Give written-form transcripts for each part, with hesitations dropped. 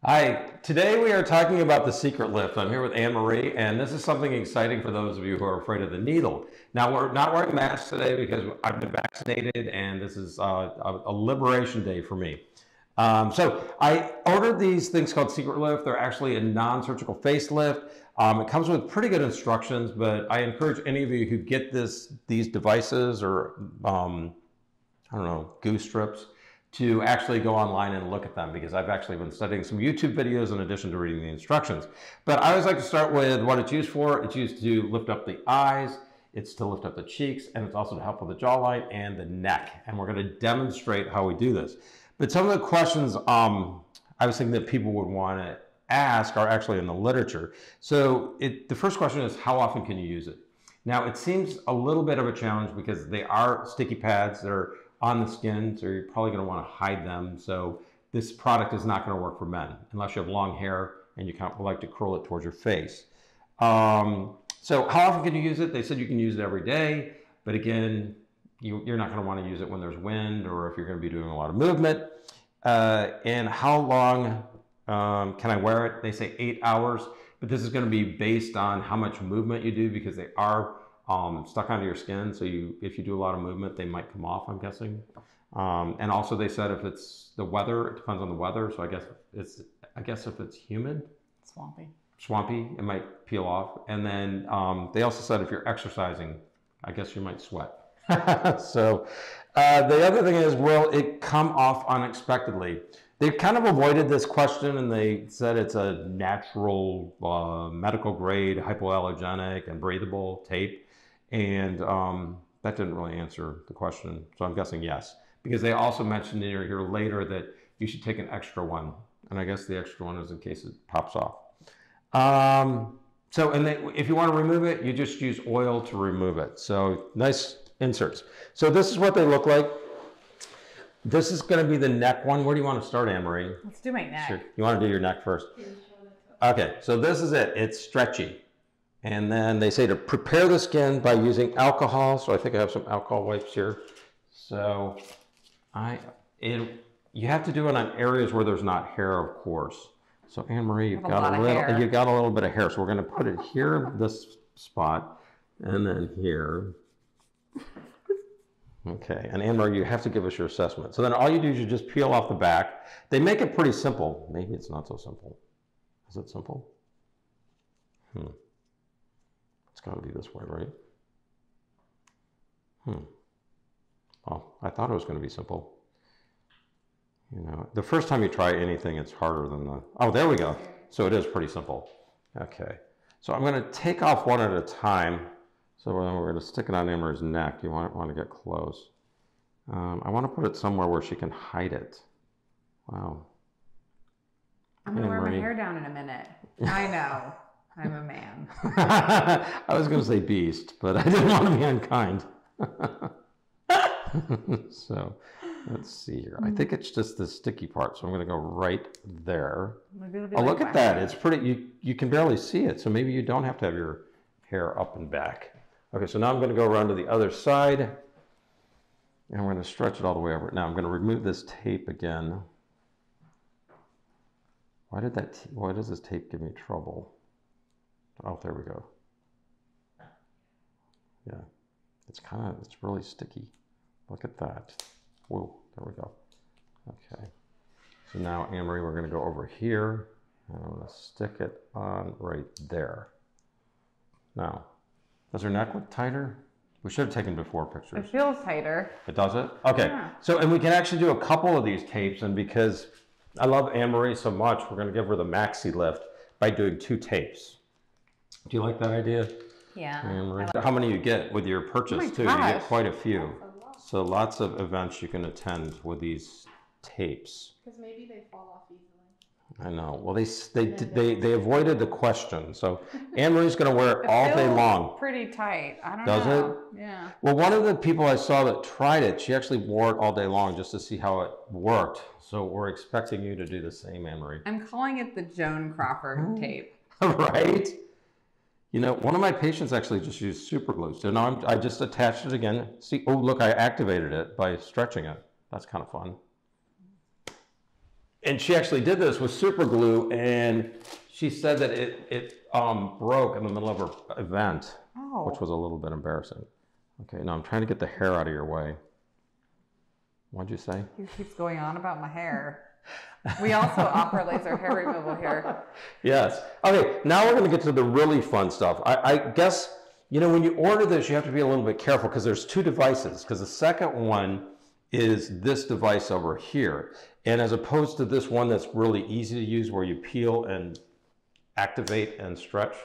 Hi, today we are talking about the secret lift. I'm here with Anne Marie, and this is something exciting for those of you who are afraid of the needle. Now, we're not wearing masks today because I've been vaccinated, and this is a liberation day for me. So I ordered these things called Secret Lift. They're actually a non-surgical facelift. It comes with pretty good instructions, but I encourage any of you who get these devices or I don't know, goose strips, to actually go online and look at them, because I've actually been studying some YouTube videos in addition to reading the instructions. But I always like to start with what it's used for. It's used to lift up the eyes, it's to lift up the cheeks, and it's also to help with the jawline and the neck. And we're going to demonstrate how we do this. But some of the questions I was thinking that people would want to ask are actually in the literature. So the first question is, how often can you use it? Now, it seems a little bit of a challenge because they are sticky pads that are on the skin, so you're probably going to want to hide them. So this product is not going to work for men unless you have long hair and you kind of like to curl it towards your face. So how often can you use it? They said you can use it every day, but again, you're not going to want to use it when there's wind or if you're going to be doing a lot of movement. And how long can I wear it? They say 8 hours, but this is going to be based on how much movement you do, because they are stuck onto your skin. So if you do a lot of movement, they might come off, I'm guessing. And also they said if it's the weather, it depends on the weather. So I guess if it's humid, swampy, it might peel off. And then they also said if you're exercising, I guess you might sweat. So the other thing is, will it come off unexpectedly? They've kind of avoided this question, and they said it's a natural medical grade hypoallergenic and breathable tape. And that didn't really answer the question. So I'm guessing yes, because they also mentioned here later that you should take an extra one. And I guess the extra one is in case it pops off. If you want to remove it, you just use oil to remove it. So nice inserts. So this is what they look like. This is going to be the neck one. Where do you want to start, Anne Marie? Let's do my neck. Sure. You want to do your neck first? Okay, so this is it. It's stretchy. And then they say to prepare the skin by using alcohol. So I think I have some alcohol wipes here. So you have to do it on areas where there's not hair, of course. So Anne Marie, you've got a little bit of hair. So we're going to put it here, this spot, and then here. Okay, and Anne Marie, you have to give us your assessment. So then all you do is you just peel off the back. They make it pretty simple. Maybe it's not so simple. Is it simple? It's got to be this way, right? Well, I thought it was going to be simple. You know, the first time you try anything, it's harder than the... Oh, there we go. So it is pretty simple. Okay, so I'm going to take off one at a time. So we're going to stick it on Anne Marie's neck. You want to get close. I want to put it somewhere where she can hide it. Wow. I'm going to wear my hair down in a minute. I know. I'm a man. I was going to say beast, but I didn't want to be unkind. So let's see here. I think it's just the sticky part. So I'm going to go right there. Oh, look at that. It's pretty. You can barely see it. So maybe you don't have to have your hair up and back. Okay, so now I'm going to go around to the other side, and we're going to stretch it all the way over. Now I'm going to remove this tape again. Why does this tape give me trouble? Oh, there we go. Yeah, it's really sticky. Look at that. Whoa, there we go. Okay, so now Anne Marie, we're going to go over here, and I'm going to stick it on right there. Now, does her neck look tighter? We should have taken before pictures. It feels tighter. It does it? Okay. Yeah. So, and we can actually do a couple of these tapes, and because I love Anne Marie so much, we're going to give her the maxi lift by doing 2 tapes. Do you like that idea? Yeah. Anne Marie? How many you get with your purchase too? You get quite a few. So lots of events you can attend with these tapes. Because maybe they fall off easily. I know. Well, they avoided the question. So Anne Marie's going to wear it all day long. Pretty tight. I don't know. Does it? Yeah. Well, one of the people I saw that tried it, she actually wore it all day long just to see how it worked. So we're expecting you to do the same, Anne Marie. I'm calling it the Joan Crawford tape. Right? You know, one of my patients actually just used super glue. So now I just attached it again. See, oh, look, I activated it by stretching it. That's kind of fun. And she actually did this with super glue, and she said that it broke in the middle of her event, which was a little bit embarrassing. Okay, now I'm trying to get the hair out of your way. What'd you say? He keeps going on about my hair. We also offer laser hair removal here. Yes. Okay, now we're going to get to the really fun stuff. I guess, you know, when you order this, you have to be a little bit careful because there's two devices. Because the second one is this device over here. And as opposed to this one that's really easy to use where you peel and activate and stretch.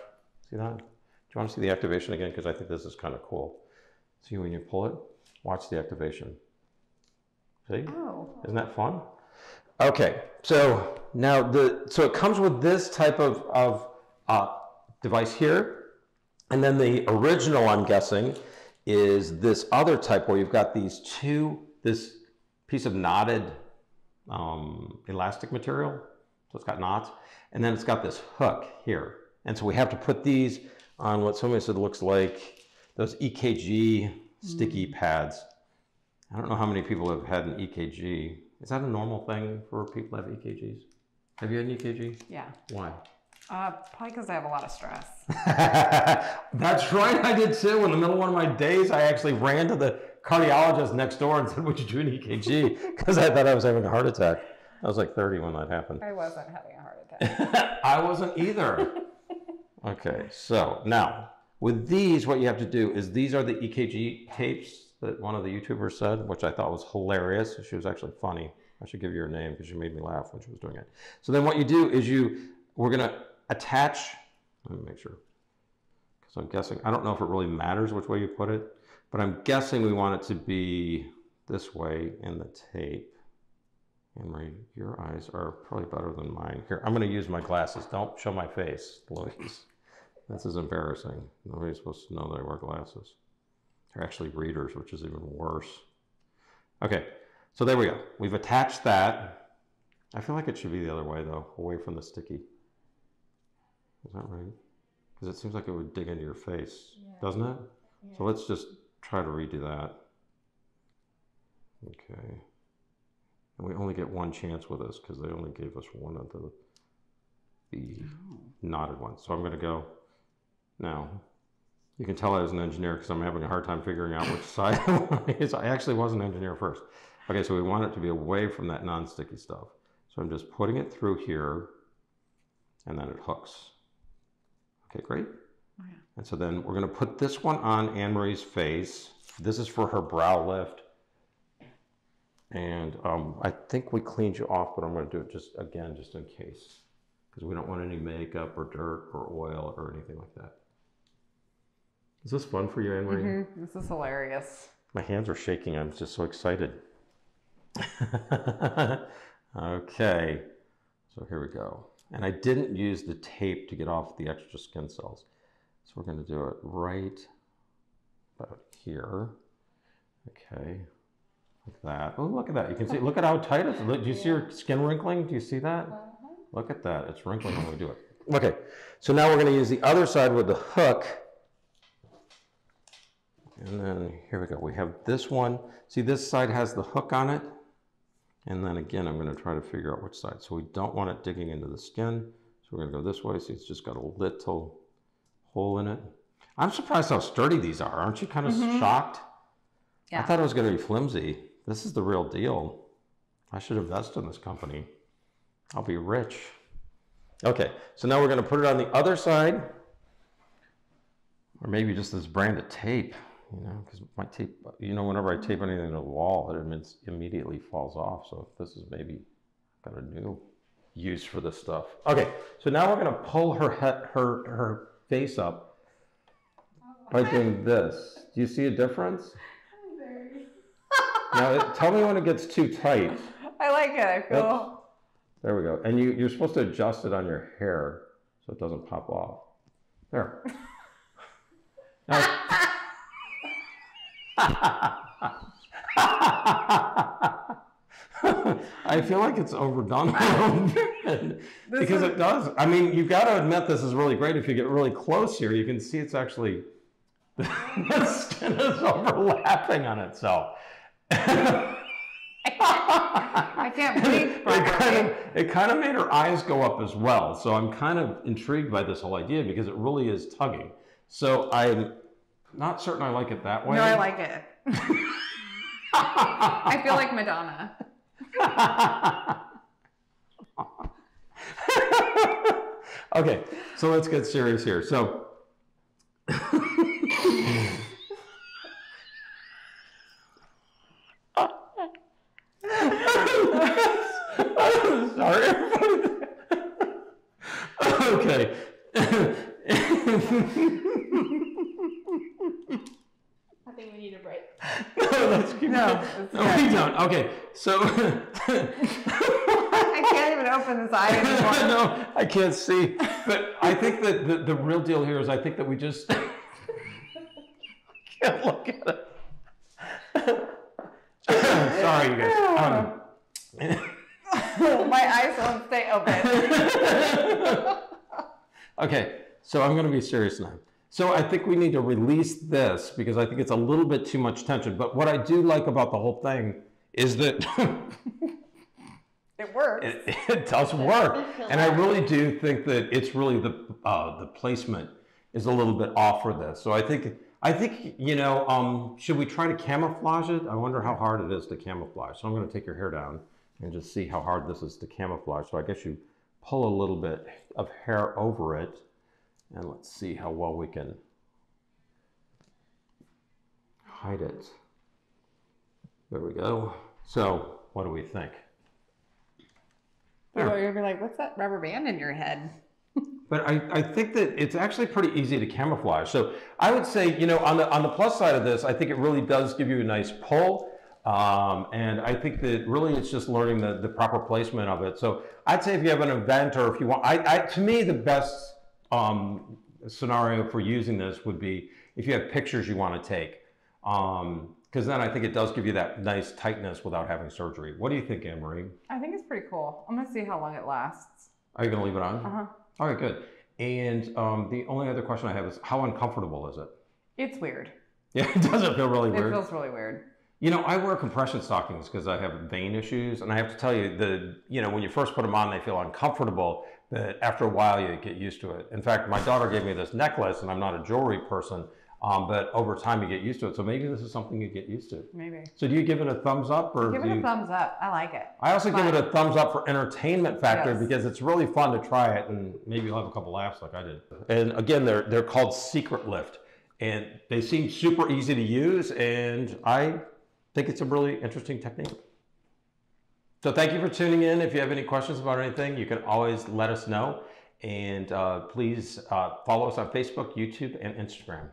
See that? Do you want to see the activation again? Because I think this is kind of cool. See when you pull it? Watch the activation. See? Oh. Isn't that fun? Okay, so now so it comes with this type of device here, and then the original, I'm guessing, is this other type where you've got this piece of knotted elastic material, so it's got knots, and then it's got this hook here, and so we have to put these on what somebody said looks like those EKG sticky pads. I don't know how many people have had an EKG. Is that a normal thing for people to have EKGs? Have you had an EKG? Yeah. Why? Probably because I have a lot of stress. That's right, I did too. In the middle of one of my days, I actually ran to the cardiologist next door and said, would you do an EKG? Because I thought I was having a heart attack. I was like 30 when that happened. I wasn't having a heart attack. I wasn't either. Okay, so now, with these, what you have to do is these are the EKG tapes that one of the YouTubers said, which I thought was hilarious. She was actually funny. I should give you her name because she made me laugh when she was doing it. So then what you do is we're gonna attach, let me make sure, because I'm guessing, I don't know if it really matters which way you put it, but I'm guessing we want it to be this way in the tape. Anne-Marie, your eyes are probably better than mine. Here, I'm gonna use my glasses. Don't show my face, Louise. This is embarrassing. Nobody's supposed to know that I wear glasses. They're actually readers, which is even worse. Okay, so there we go. We've attached that. I feel like it should be the other way though, away from the sticky. Is that right? Because it seems like it would dig into your face, doesn't it? Yeah. So let's just try to redo that. Okay. And we only get one chance with this because they only gave us one of the knotted ones. So I'm gonna go now. You can tell I was an engineer because I'm having a hard time figuring out which side I actually was an engineer first. Okay, so we want it to be away from that non-sticky stuff. So I'm just putting it through here, and then it hooks. Okay, great. Oh, yeah. And so then we're going to put this one on Anne-Marie's face. This is for her brow lift. And I think we cleaned you off, but I'm going to do it just in case. Because we don't want any makeup or dirt or oil or anything like that. Is this fun for you, Anne-Marie? Mm-hmm. This is hilarious. My hands are shaking. I'm just so excited. Okay, so here we go. And I didn't use the tape to get off the extra skin cells. So we're going to do it right about here. Okay, like that. Oh, look at that. You can see, look at how tight it is. Do you see your skin wrinkling? Do you see that? Look at that. It's wrinkling when we do it. Okay, so now we're going to use the other side with the hook. And then here we go. We have this one. See, this side has the hook on it. And then again, I'm going to try to figure out which side. So we don't want it digging into the skin. So we're going to go this way. See, it's just got a little hole in it. I'm surprised how sturdy these are. Aren't you kind of shocked? Yeah. I thought it was going to be flimsy. This is the real deal. I should invest in this company. I'll be rich. Okay, so now we're going to put it on the other side. Or maybe just this brand of tape. You know, because my tape, you know, whenever I tape anything to the wall, it immediately falls off. So this is maybe got a new use for this stuff. Okay, so now we're going to pull her face up by doing this. Do you see a difference? Now, tell me when it gets too tight. I like it. I feel. Oops. There we go. And you're supposed to adjust it on your hair so it doesn't pop off. There. Now, I feel like it's overdone a little bit because it does. I mean, you've got to admit this is really great. If you get really close here, you can see it's actually, the skin is overlapping on itself. I I can't breathe properly. It kind of made her eyes go up as well. So I'm kind of intrigued by this whole idea because it really is tugging. So I'm not certain I like it that way. No, I like it. I feel like Madonna. Okay, so let's get serious here. So, sorry. Okay. I think we need a break. No, let's keep No, we don't. Okay, so I can't even open this eye anymore. no, I can't see. But I think that the real deal here is I think that we just can't look at it. Sorry, you guys. My eyes won't stay open. Okay, so I'm going to be serious now. So I think we need to release this because I think it's a little bit too much tension. But what I do like about the whole thing is that It works. it does work. And I really do think that it's really the placement is a little bit off for this. So I think you know, should we try to camouflage it? I wonder how hard it is to camouflage. So I'm going to take your hair down and just see how hard this is to camouflage. So I guess you pull a little bit of hair over it. And let's see how well we can hide it. There we go. So what do we think? People are going to be like, what's that rubber band in your head? But I think that it's actually pretty easy to camouflage. So I would say, you know, on the plus side of this, I think it really does give you a nice pull. And I think that really it's just learning the proper placement of it. So I'd say if you have an event or if you want, to me, the best scenario for using this would be if you have pictures you want to take. Because then I think it does give you that nice tightness without having surgery. What do you think, Anne-Marie? I think it's pretty cool. I'm going to see how long it lasts. Are you going to leave it on? Uh-huh. All right, good. And the only other question I have is how uncomfortable is it? It's weird. Yeah, it doesn't feel really weird. It feels really weird. You know, I wear compression stockings because I have vein issues, and I have to tell you that, you know, when you first put them on, they feel uncomfortable, but after a while you get used to it. In fact, my daughter gave me this necklace, and I'm not a jewelry person, but over time you get used to it. So maybe this is something you get used to. Maybe. So do you give it a thumbs up? Or Give it a thumbs up. I like it. I also give it a thumbs up for entertainment factor Yes. because it's really fun to try it, and maybe you'll have a couple laughs like I did. And again, they're called Secret Lift, and they seem super easy to use, and I think it's a really interesting technique. So thank you for tuning in. If you have any questions about anything, you can always let us know. And please follow us on Facebook, YouTube, and Instagram.